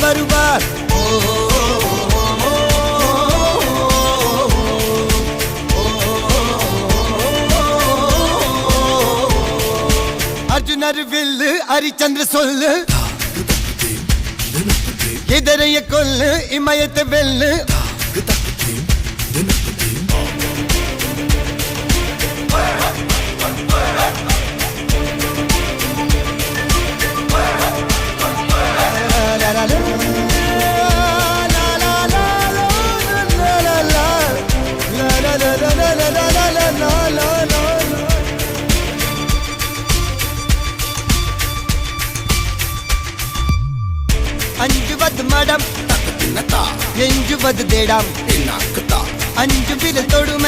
வருவார் வருவார். அர்ஜுனர் வில்லு ஹரிச்சந்திர சொல்லு, எதிரைய கொல்லு இமயத்தை வெல்லு. அஞ்சுவது மடம், எஞ்சுவது தேடம். அஞ்சு விரல் தொடுமை